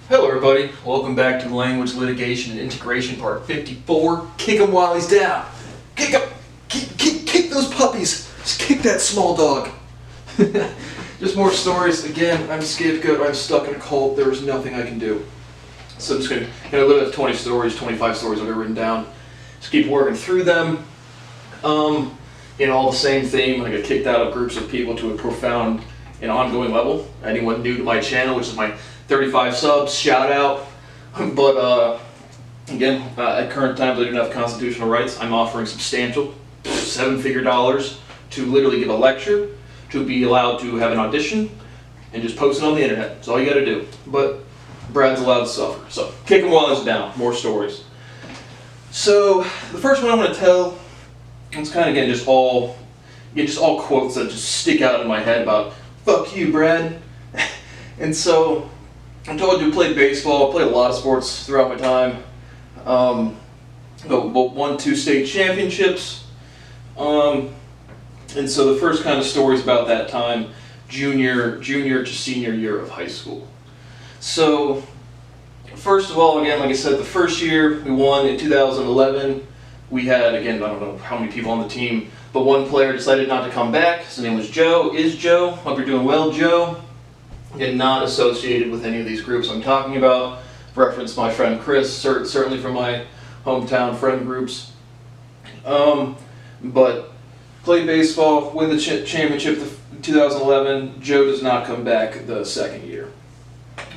Hello everybody, welcome back to Language Litigation and Integration Part 54. Kick him while he's down. Kick him! Kick those puppies! Just kick that small dog. Just more stories. Again, I'm scapegoat, I'm stuck in a cult, there is nothing I can do. So I'm just gonna, literally have 20 stories, 25 stories I've got written down. Just keep working through them. All the same theme. I got kicked out of groups of people to a profound and ongoing level. Anyone new to my channel, which is my 35 subs, shout out. But again, at current times I do not have constitutional rights. I'm offering substantial, seven-figure dollars to literally give a lecture, to be allowed to have an audition, and just post it on the internet. That's all you gotta do. But Brad's allowed to suffer. So kick him while he's down. More stories. So the first one I'm gonna tell, it's kind of again just all quotes that just stick out in my head about "fuck you, Brad." And so I told you I played baseball. I played a lot of sports throughout my time. Won 2 state championships. And so the first kind of stories about that time, junior to senior year of high school. So first of all, again, like I said, the first year we won in 2011. We had, again, I don't know how many people on the team, but one player decided not to come back. His name was Joe. Is Joe. Hope you're doing well, Joe. Again, not associated with any of these groups I'm talking about. Reference my friend Chris, certainly from my hometown friend groups. But played baseball, win the championship in 2011. Joe does not come back the second year.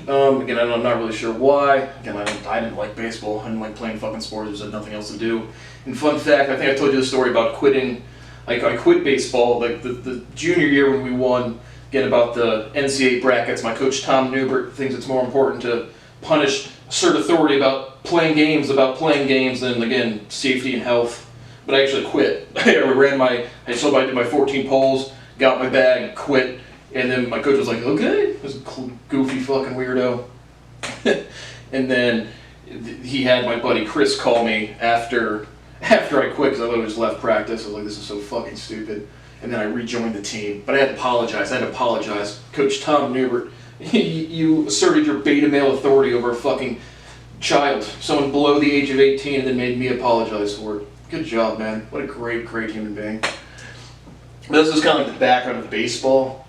Again, I'm not really sure why. Again, I didn't like baseball. I didn't like playing fucking sports. I just had nothing else to do. And fun fact, I think I told you the story about quitting. I quit baseball like the junior year when we won. Again, about the NCAA brackets. My coach Tom Newbert thinks it's more important to punish assert authority about playing games than, again, safety and health. But I actually quit. I did my 14 polls, got my bag, quit. And then my coach was like, okay, this goofy fucking weirdo. And then he had my buddy Chris call me after I quit, because I literally just left practice. I was like, this is so fucking stupid. And then I rejoined the team. But I had to apologize. Coach Tom Newbert, you asserted your beta male authority over a fucking child, someone below the age of 18, and then made me apologize for it. Good job, man. What a great, great human being. But this is kind of like the background of baseball.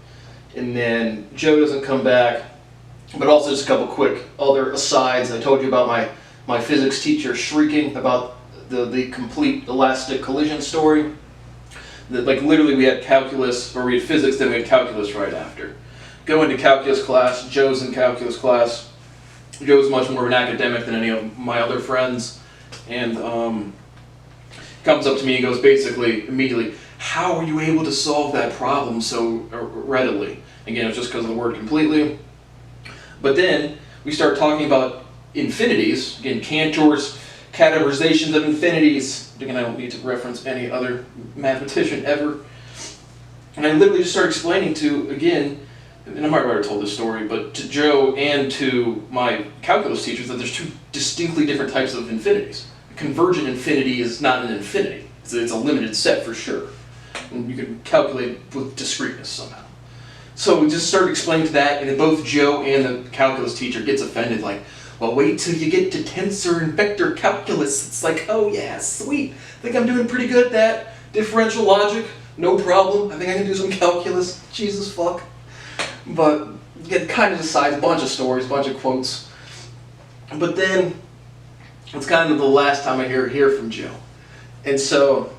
And then Joe doesn't come back. But also just a couple quick other asides. I told you about my physics teacher shrieking about the complete elastic collision story. Like literally we had calculus, or we had physics, then we had calculus right after. Go into calculus class, Joe's in calculus class. Joe's much more of an academic than any of my other friends. And comes up to me and goes basically immediately, how were you able to solve that problem so readily? Again, it's just because of the word completely. But then we start talking about infinities, again, Cantor's categorizations of infinities. Again, I don't need to reference any other mathematician ever. And I literally just start explaining to, again, and I might have already told this story, but to Joe and to my calculus teachers that there's 2 distinctly different types of infinities. A convergent infinity is not an infinity. It's a limited set for sure. And you can calculate with discreteness somehow. So we just started explaining to that, and then both Joe and the calculus teacher gets offended, like, well, wait till you get to tensor and vector calculus. It's like, oh yeah, sweet. I think I'm doing pretty good at that. Differential logic, no problem. I think I can do some calculus. Jesus fuck. But it kind of decides a bunch of stories, a bunch of quotes. But then it's kind of the last time I hear from Joe. And so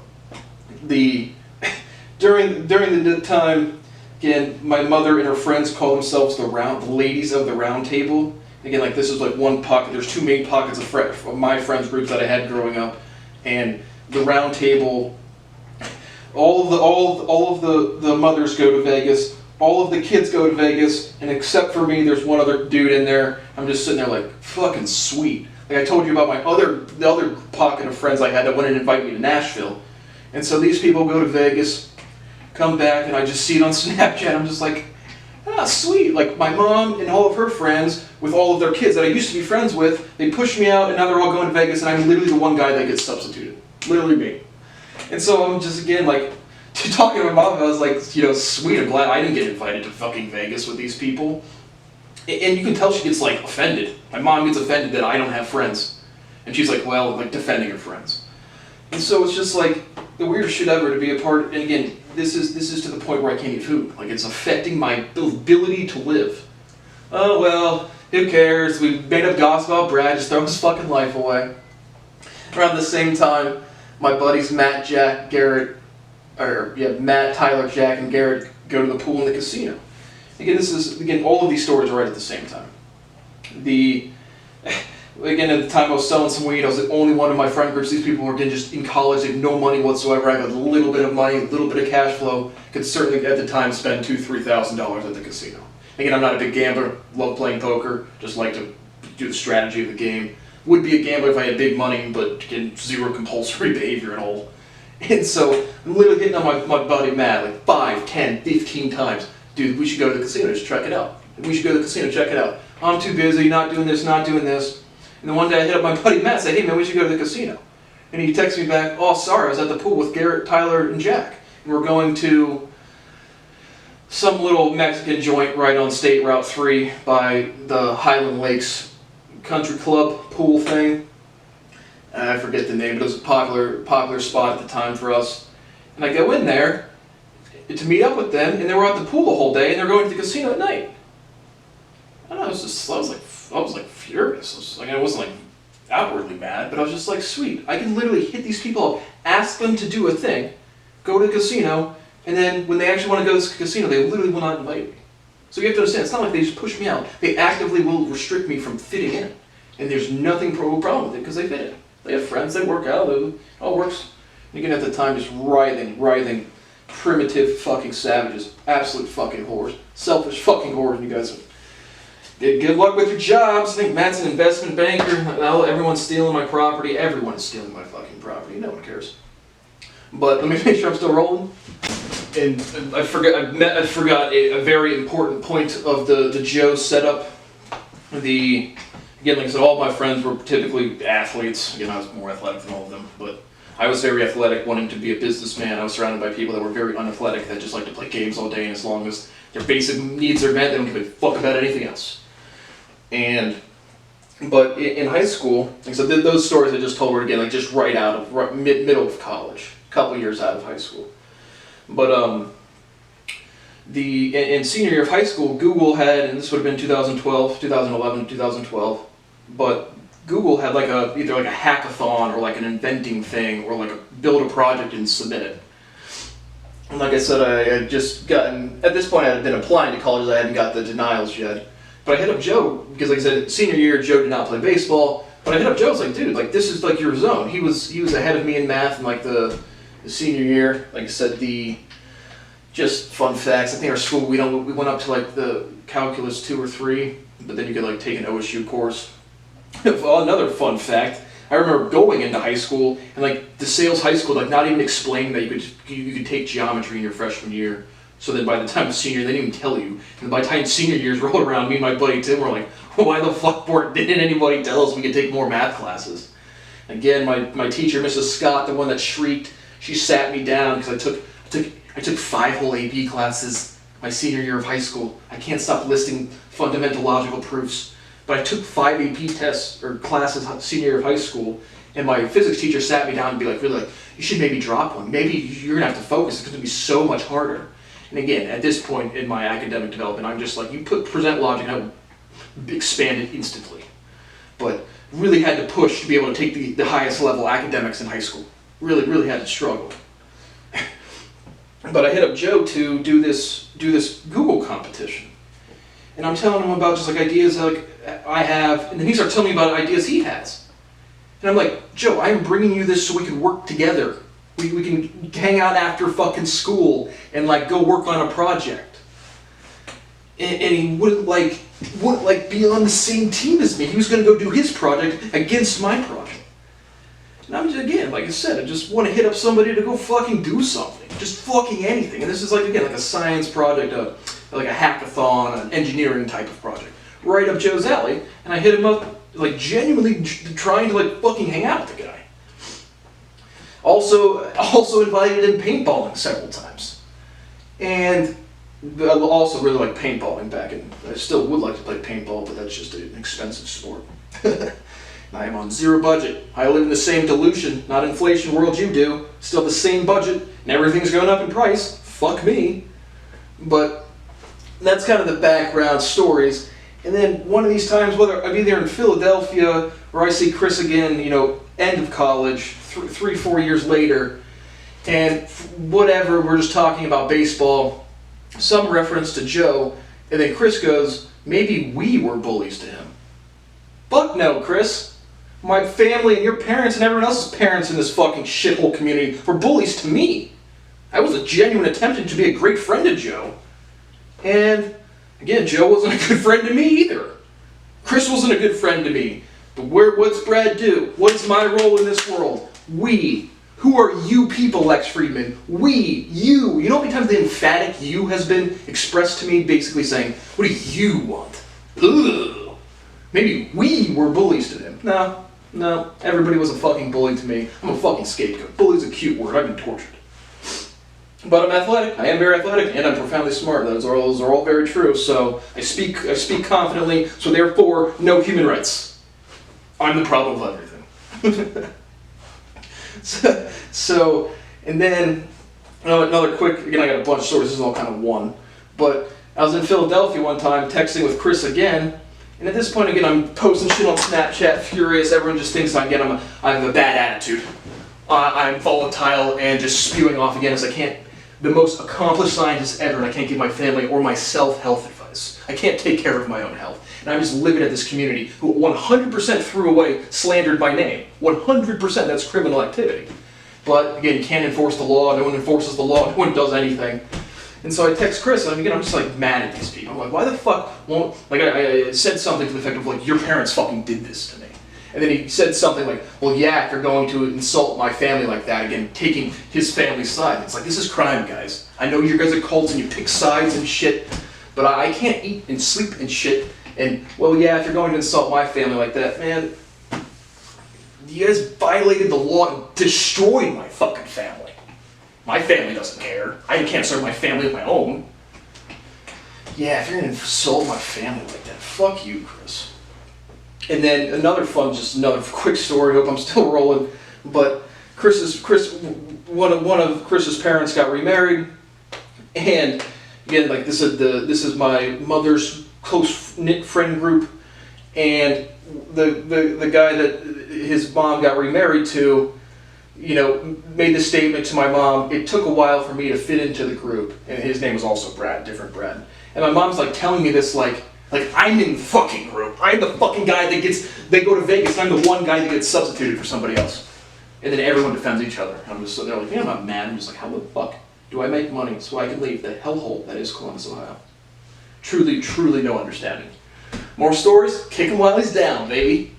during the time, again, my mother and her friends call themselves the ladies of the round table. Again, like this is like one pocket. There's 2 main pockets of my friends groups that I had growing up, and the round table. All of the mothers go to Vegas. All of the kids go to Vegas, and except for me, there's one other dude in there. I'm just sitting there like fucking sweet. Like I told you about the other pocket of friends I had that wanted to invite me to Nashville, and so these people go to Vegas, come back, and I just see it on Snapchat. I'm just like, ah, sweet. Like my mom and all of her friends with all of their kids that I used to be friends with, they pushed me out and now they're all going to Vegas and I'm literally the one guy that gets substituted. Literally me. And so I'm just, again, like, talking to my mom, I was like, sweet, I'm glad I didn't get invited to fucking Vegas with these people. And you can tell she gets like offended. My mom gets offended that I don't have friends. And she's like, well, like defending her friends. And so it's just like the weirdest shit ever to be a part. And again, this is to the point where I can't eat food. Like it's affecting my ability to live. Oh well, who cares? We made up gossip about Brad. Just throw his fucking life away. Around the same time, my buddies Matt, Jack, Garrett, Matt, Tyler, Jack, and Garrett go to the pool in the casino. Again, all of these stories are right at the same time. Again, at the time I was selling some weed, I was the only one in my friend groups. These people were again just in college, they had no money whatsoever. I had a little bit of money, a little bit of cash flow. Could certainly at the time spend $2,000-$3,000 at the casino. Again, I'm not a big gambler, love playing poker, just like to do the strategy of the game. Would be a gambler if I had big money, but again, zero compulsory behavior at all. And so I'm literally hitting on my buddy Matt like 5, 10, 15 times. Dude, we should go to the casino, just check it out. We should go to the casino, check it out. I'm too busy, not doing this, not doing this. And then one day I hit up my buddy Matt and say, hey man, we should go to the casino. And he texts me back, oh sorry, I was at the pool with Garrett, Tyler, and Jack. And we're going to some little Mexican joint right on State Route 3 by the Highland Lakes Country Club pool thing. I forget the name, but it was a popular spot at the time for us. And I go in there to meet up with them, and they were at the pool the whole day, and they're going to the casino at night. I don't know, I was like furious. I wasn't like outwardly mad, but I was just like, sweet. I can literally hit these people up, ask them to do a thing, go to the casino, and then when they actually want to go to the casino, they literally will not invite me. So you have to understand, it's not like they just push me out. They actively will restrict me from fitting in. And there's nothing problem with it because they fit in. They have friends, they work out, it all works. And again, at the time, just writhing, primitive fucking savages, absolute fucking whores, selfish fucking whores, and you guys good luck with your jobs. I think Matt's an investment banker. Everyone's stealing my property. Everyone is stealing my fucking property. No one cares. But let me make sure I'm still rolling. And I forgot a very important point of the Joe setup. Again, like I said, all my friends were typically athletes. Again, I was more athletic than all of them, but I was very athletic, wanting to be a businessman. I was surrounded by people that were very unathletic, that just like to play games all day, and as long as their basic needs are met, they don't give a fuck about anything else. But in high school, like I said, those stories I just told were again like just right out of middle of college, a couple years out of high school. But in senior year of high school, Google had, and this would have been 2011, 2012, but Google had like either like a hackathon or like an inventing thing or like build a project and submit it. And like I said, I had just gotten, at this point I had been applying to colleges, I hadn't got the denials yet. But I hit up Joe, because like I said, senior year, Joe did not play baseball, but I hit up Joe, I was like, dude, like this is like your zone. He was ahead of me in math in like the senior year. Like I said, just fun facts, I think our school, we went up to like the calculus 2 or 3, but then you could like take an OSU course. Another fun fact, I remember going into high school, and like the Sales High School, like not even explaining that you could take geometry in your freshman year. So then by the time of senior, they didn't even tell you. And by the time senior years rolled around, me and my buddy Tim were like, why the fuck didn't anybody tell us we could take more math classes? Again, my teacher, Mrs. Scott, the one that shrieked, she sat me down because I took 5 whole AP classes my senior year of high school. I can't stop listing fundamental logical proofs. But I took 5 AP tests or classes senior year of high school, and my physics teacher sat me down and be like, really, like, you should maybe drop one. Maybe you're gonna have to focus. It's gonna be so much harder. And again, at this point in my academic development, I'm just like, you present logic, and I would expand it instantly. But really had to push to be able to take the highest level academics in high school. Really had to struggle. But I hit up Joe to do this Google competition. And I'm telling him about just like ideas like I have, and then he starts telling me about ideas he has. And I'm like, Joe, I'm bringing you this so we can work together. We can hang out after fucking school and like go work on a project. And he wouldn't be on the same team as me. He was going to go do his project against my project. And I'm just, again, like I said, I just want to hit up somebody to go fucking do something. Just fucking anything. And this is like, again, like a science project, like a hackathon, an engineering type of project. Right up Joe's alley. And I hit him up, like genuinely trying to like fucking hang out with the guy. Also invited him paintballing several times. And I also really like paintballing back in. I still would like to play paintball, but that's just an expensive sport. I am on zero budget. I live in the same delusion, not inflation world you do. Still the same budget, and everything's going up in price. Fuck me. But that's kind of the background stories. And then one of these times, whether I'm either in Philadelphia or I see Chris again, end of college, 3-4 years later, and whatever, we're just talking about baseball, some reference to Joe, and then Chris goes, maybe we were bullies to him. Fuck no, Chris. My family and your parents and everyone else's parents in this fucking shithole community were bullies to me. I was a genuine attempt to be a great friend to Joe. And, again, Joe wasn't a good friend to me either. Chris wasn't a good friend to me. But what's Brad do? What's my role in this world? We. Who are you people, Lex Friedman? We. You. You know how many times the emphatic you has been expressed to me, basically saying, what do you want? Ugh. Maybe we were bullies to him. No. Everybody was a fucking bully to me. I'm a fucking scapegoat. Bully's a cute word. I've been tortured. But I'm athletic. I am very athletic, and I'm profoundly smart. Those are all very true. So I speak confidently. So therefore, no human rights. I'm the problem of everything. so, and then another quick. Again, I got a bunch of stories. This is all kind of one. But I was in Philadelphia one time, texting with Chris again. And at this point, again, I'm posting shit on Snapchat, furious. Everyone just thinks I have a bad attitude. I'm volatile and just spewing off again as I can't. The most accomplished scientist ever, and I can't give my family or myself health advice. I can't take care of my own health. And I'm just living at this community who 100% threw away, slandered my name. 100%, that's criminal activity. But again, you can't enforce the law. No one enforces the law. No one does anything. And so I text Chris, and I'm just like mad at these people. I'm like, why the fuck won't, like I said something to the effect of like, your parents fucking did this to me. And then he said something like, well, yeah, if you're going to insult my family like that, again, taking his family's side. It's like, this is crime, guys. I know you guys are cults and you pick sides and shit, but I can't eat and sleep and shit. And, well, yeah, if you're going to insult my family like that, man, you guys violated the law and destroyed my fucking family. My family doesn't care. I can't serve my family with my own. Yeah, if you're going to insult my family like that, fuck you, Chris. And then another quick story. Hope I'm still rolling. But one of Chris's parents got remarried, and again, like this is my mother's close knit friend group, and the guy that his mom got remarried to, made the statement to my mom. It took a while for me to fit into the group, and his name was also Brad, different Brad. And my mom's like telling me this like I'm in the fucking group. I'm the fucking guy they go to Vegas, and I'm the one guy that gets substituted for somebody else. And then everyone defends each other. They're like, I'm not mad. I'm just like, how the fuck do I make money so I can leave the hellhole that is Columbus, Ohio? Truly, truly no understanding. More stories? Kick him while he's down, baby.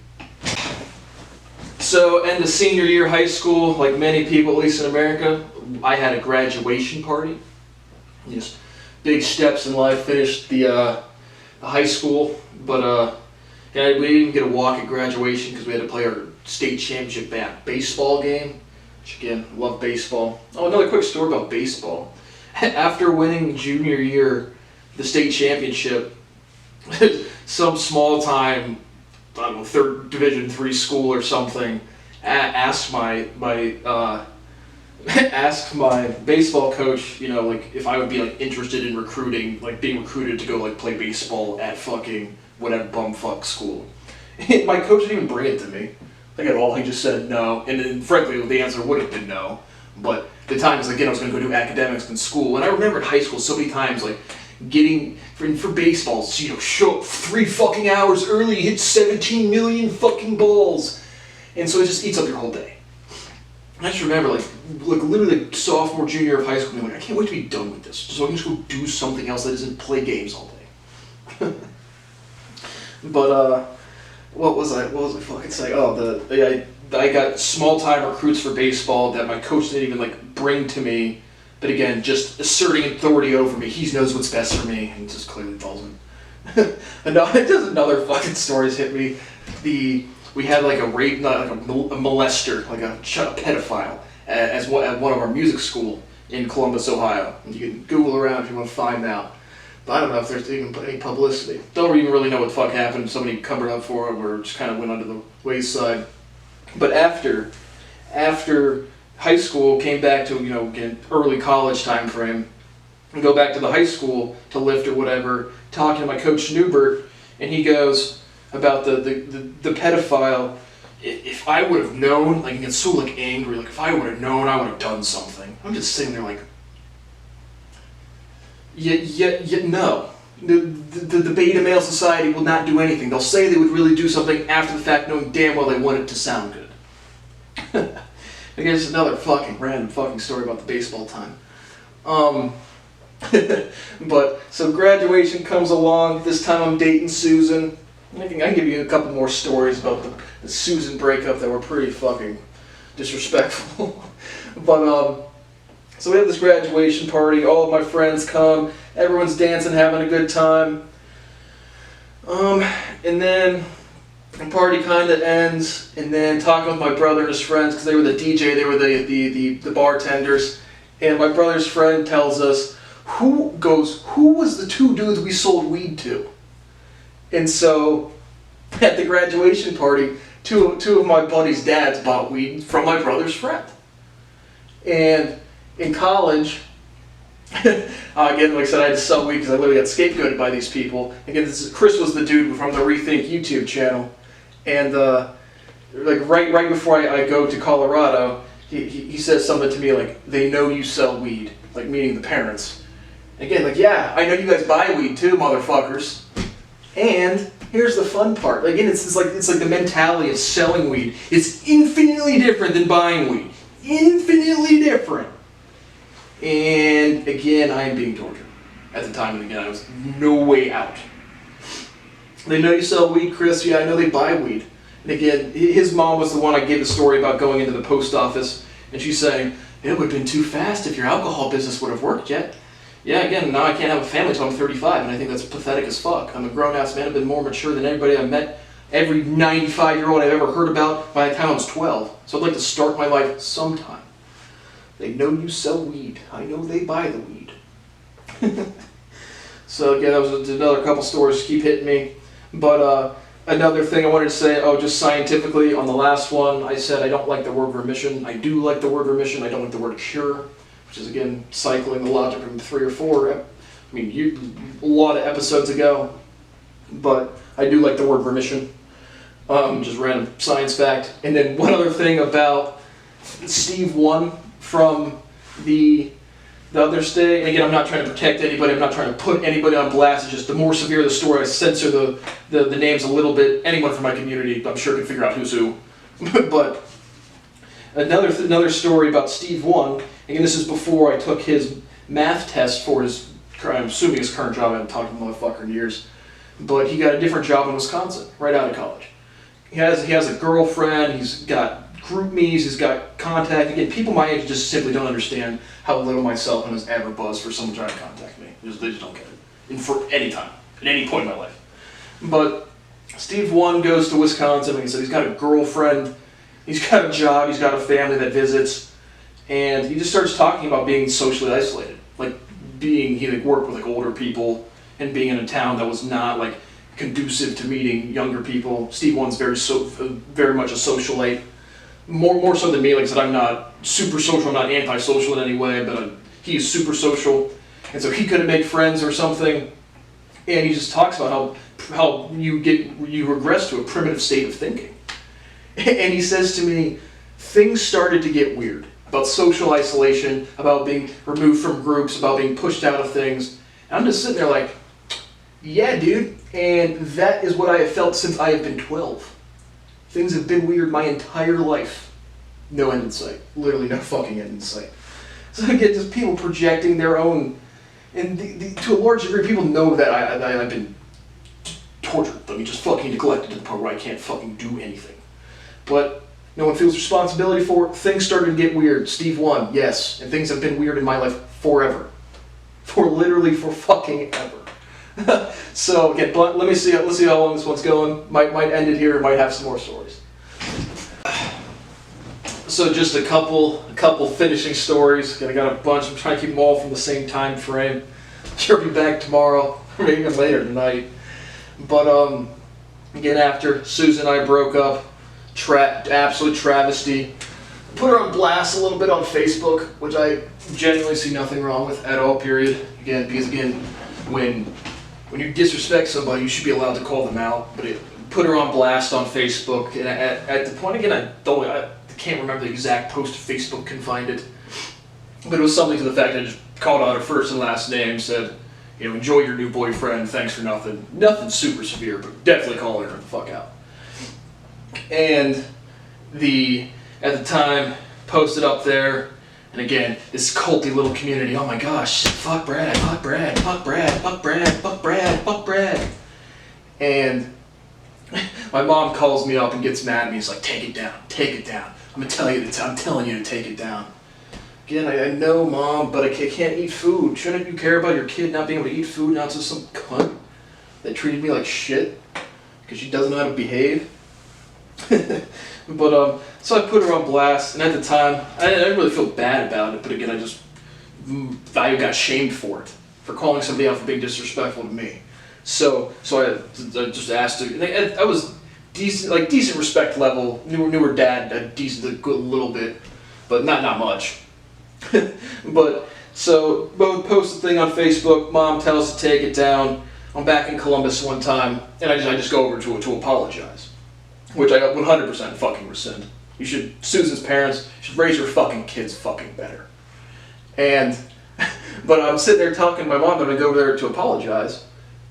So, end of senior year high school, like many people, at least in America, I had a graduation party. Just big steps in life. Finished the high school, but we didn't even get a walk at graduation because we had to play our state championship baseball game, which again, love baseball. Oh, another quick story about baseball. After winning junior year, the state championship, some small time, I don't know, third division 3 school or something, asked my baseball coach, like if I would be like interested in recruiting, like being recruited to go like play baseball at fucking whatever bumfuck school. And my coach didn't even bring it to me, like at all. He just said no, and then frankly the answer would have been no. But the times again I was going to go do academics in school, and I remember in high school so many times like getting for baseball, show up 3 fucking hours early, hit 17 million fucking balls, and so it just eats up your whole day. I just remember, like literally sophomore, junior year of high school, being like, I can't wait to be done with this, so I can just go do something else that isn't play games all day. But what was I fucking saying? Oh, I got small time recruits for baseball that my coach didn't even like bring to me. But again, just asserting authority over me. He knows what's best for me, and just clearly doesn't. Another fucking stories hit me. We had like a rape, not like a molester, like a pedophile, at one of our music school in Columbus, Ohio. And you can Google around if you want to find out. But I don't know if there's even any publicity. Don't even really know what the fuck happened. Somebody covered up for it, or just kind of went under the wayside. But after high school, came back to, again, early college time frame, and go back to the high school to lift or whatever, talking to my coach Newbert, and he goes about the pedophile. If I would have known, like, he gets so like angry, like, if I would have known, I would have done something. I'm just sitting there like, no. The beta male society will not do anything. They'll say they would really do something after the fact, knowing damn well they want it to sound good. I guess it's another fucking random fucking story about the baseball time. But so graduation comes along. This time I'm dating Susan. I can give you a couple more stories about the Susan breakup that were pretty fucking disrespectful. But so we have this graduation party. All of my friends come. Everyone's dancing, having a good time. And then the party kind of ends, and then talking with my brother and his friends, because they were the DJ, they were the bartenders, and my brother's friend tells us, who was the two dudes we sold weed to? And so, at the graduation party, two of my buddy's dads bought weed from my brother's friend. And in college, again, like I said, I had to sell weed because I literally got scapegoated by these people. Again, Chris was the dude from the Rethink YouTube channel. And like right before I go to Colorado, he says something to me like, they know you sell weed, like meaning the parents. Again, like, yeah, I know you guys buy weed too, motherfuckers. And here's the fun part. Again, it's like the mentality of selling weed. It's infinitely different than buying weed. Infinitely different. And again, I am being tortured at the time. And again, I was no way out. They know you sell weed, Chris. Yeah, I know they buy weed. And again, his mom was the one I gave the story about going into the post office, and she's saying, it would have been too fast if your alcohol business would have worked yet. Yeah, again, now I can't have a family until I'm 35, and I think that's pathetic as fuck. I'm a grown-ass man. I've been more mature than anybody I've met, every 95-year-old I've ever heard about by the time I was 12. So I'd like to start my life sometime. They know you sell weed. I know they buy the weed. So again, that was another couple stories keep hitting me. But another thing I wanted to say, just scientifically, on the last one, I said I don't like the word remission. I do like the word remission. I don't like the word cure, which is, again, cycling the logic from 3 or 4, a lot of episodes ago. But I do like the word remission. Just random science fact. And then one other thing about Steve 1 from the other state. And again, I'm not trying to protect anybody. I'm not trying to put anybody on blast. It's just the more severe the story, I censor the names a little bit. Anyone from my community, I'm sure, can figure out who's who. But another story about Steve 1. Again, this is before I took his math test for his, I'm assuming his current job. I haven't talked to the motherfucker in years. But he got a different job in Wisconsin, right out of college. He has a girlfriend. He's got GroupMes, he's got contact. Again, people my age just simply don't understand how little my cell phone has ever buzzed for someone trying to contact me. They just don't get it. And for any time, at any point in my life. But Steve 1 goes to Wisconsin, like I said, he's got a girlfriend, he's got a job, he's got a family that visits, and he just starts talking about being socially isolated. He worked with older people and being in a town that was not conducive to meeting younger people. Steve 1's very much a socialite. More so than me. Like I said, I'm not super social, I'm not antisocial in any way, but he is super social. And so he couldn't make friends or something. And he just talks about how you regress to a primitive state of thinking. And he says to me, things started to get weird about social isolation, about being removed from groups, about being pushed out of things. And I'm just sitting there like, yeah, dude. And that is what I have felt since I have been 12. Things have been weird my entire life. No end in sight. Literally no fucking end in sight. So I get just people projecting their own, and to a large degree, people know that I've been tortured. Just fucking neglected to the point where I can't fucking do anything. But no one feels responsibility for it. Things started to get weird. Steve 1, yes. And things have been weird in my life forever. For fucking ever. So again, let's see how long this one's going. Might end it here. Might have some more stories. So just a couple finishing stories. I got a bunch. I'm trying to keep them all from the same time frame. She'll be back tomorrow, or even later tonight. But again, after Susan and I broke up, absolute travesty. Put her on blast a little bit on Facebook, which I genuinely see nothing wrong with at all, period. Again, because when you disrespect somebody, you should be allowed to call them out. But put her on blast on Facebook, and at the point, again, I can't remember the exact post Facebook can find it, but it was something to the fact that I just called out her first and last name, said, enjoy your new boyfriend, thanks for nothing. Nothing super severe, but definitely calling her the fuck out. And at the time, posted up there, and again, this culty little community, oh my gosh, fuck Brad, fuck Brad, fuck Brad, fuck Brad, fuck Brad, fuck Brad. And my mom calls me up and gets mad at me. He's like, take it down. I'm telling you to take it down. Again, I know, Mom, but I can't eat food. Shouldn't you care about your kid not being able to eat food, not just some cunt that treated me like shit because she doesn't know how to behave? But so I put her on blast, and at the time, I didn't really feel bad about it, but again, I got shamed for it, for calling somebody out for being disrespectful to me. So I just asked her. I was decent respect level. Knew her dad a good little bit, but not much. But so both post the thing on Facebook. Mom tells us to take it down. I'm back in Columbus one time, and I just go over to apologize, which I 100% fucking rescind. Susan's parents should raise her fucking kids fucking better. But I'm sitting there talking to my mom, and I go over there to apologize.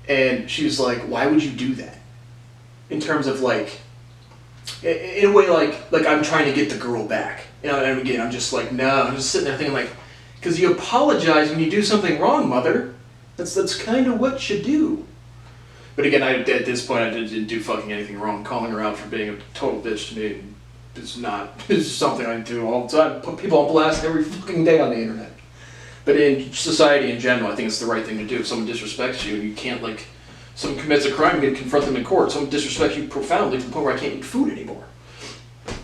And she was like, why would you do that? In terms of in a way like I'm trying to get the girl back. And again, I'm just like, no, I'm just sitting there thinking because you apologize when you do something wrong, mother. That's kind of what you do. But again, at this point, I didn't do fucking anything wrong. Calling her out for being a total bitch to me is something I do all the time. Put people on blast every fucking day on the internet. But in society in general, I think it's the right thing to do. If someone disrespects you, you can't someone commits a crime, you can confront them in court. Someone disrespects you profoundly to the point where I can't eat food anymore.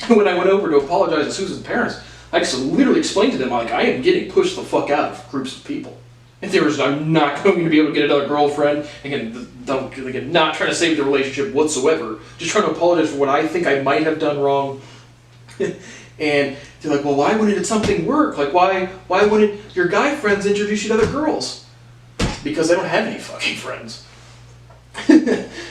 When I went over to apologize to Susan's parents, I just literally explained to them, I am getting pushed the fuck out of groups of people. And I'm not going to be able to get another girlfriend. Again, not trying to save the relationship whatsoever. Just trying to apologize for what I think I might have done wrong. And they're like, well, why wouldn't something work? Why wouldn't your guy friends introduce you to other girls? Because I don't have any fucking friends.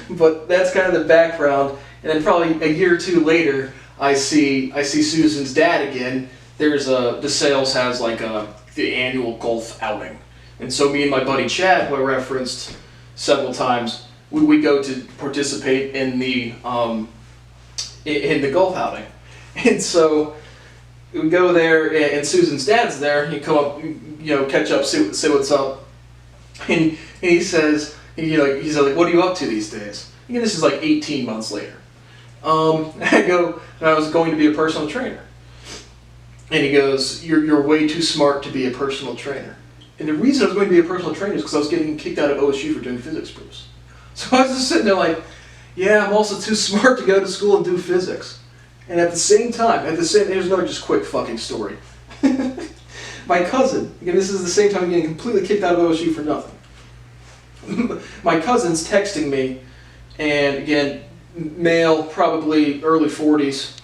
But that's kind of the background. And then probably a year or two later, I see Susan's dad again. There's DeSales has the annual golf outing. And so me and my buddy Chad, who I referenced several times, we go to participate in the golf outing. And so we go there, and Susan's dad's there. You come up, catch up, say what's up. And he says, he's like, what are you up to these days? And this is 18 months later. I go, and I was going to be a personal trainer. And he goes, you're way too smart to be a personal trainer. And the reason I was going to be a personal trainer is because I was getting kicked out of OSU for doing physics proofs. So I was just sitting there yeah, I'm also too smart to go to school and do physics. And at the same time, here's another just quick fucking story. My cousin, again, this is the same time I'm getting completely kicked out of OSU for nothing. My cousin's texting me, and again, male, probably early 40s,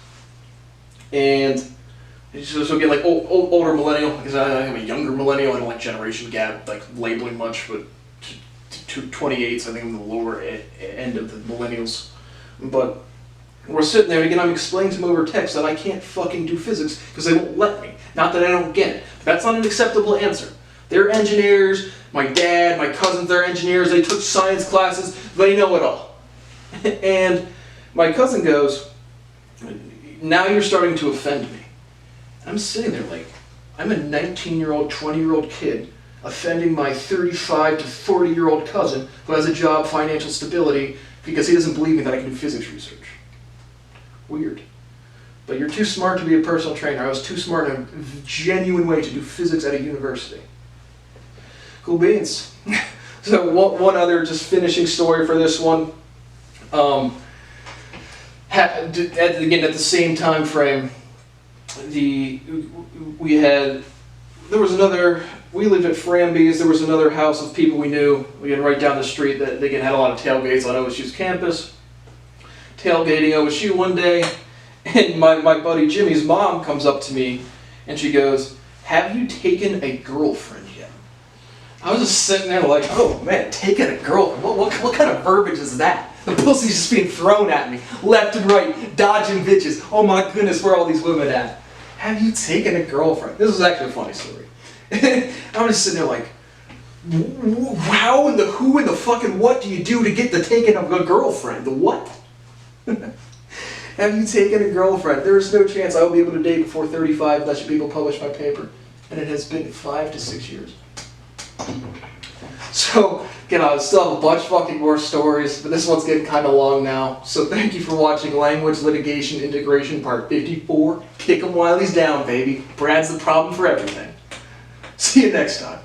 and so again, older millennial, because I'm a younger millennial. I don't like generation gap, labeling much, but 28s, I think I'm the lower end of the millennials. But we're sitting there, and again, I'm explaining to them over text that I can't fucking do physics because they won't let me. Not that I don't get it, but that's not an acceptable answer. They're engineers, my dad, my cousins, they're engineers, they took science classes, they know it all. And my cousin goes, now you're starting to offend me. I'm sitting there I'm a 19-year-old, 20-year-old kid offending my 35 to 40-year-old cousin who has a job, financial stability, because he doesn't believe me that I can do physics research. Weird. But you're too smart to be a personal trainer. I was too smart in a genuine way to do physics at a university. Cool beans. So one other just finishing story for this one. Again, at the same time frame, there was another we lived at Framby's. There was another house of people we knew, again, right down the street that again had a lot of tailgates on OSU's campus. Tailgating OSU one day, and my buddy Jimmy's mom comes up to me and she goes, "Have you taken a girlfriend yet?" I was just sitting there like, oh man, taking a girlfriend? What kind of verbiage is that? The pussy's just being thrown at me, left and right, dodging bitches. Oh my goodness, where are all these women at? Have you taken a girlfriend? This is actually a funny story. I'm just sitting there like, how and the who and the fucking what do you do to get the taking of a girlfriend? The what? Have you taken a girlfriend? There is no chance I will be able to date before 35 unless you people publish my paper. And it has been 5 to 6 years. So, again, I still have a bunch fucking more stories, but this one's getting kind of long now. So thank you for watching Language Litigation Integration Part 54. Kick 'em while he's down, baby. Brad's the problem for everything. See you next time.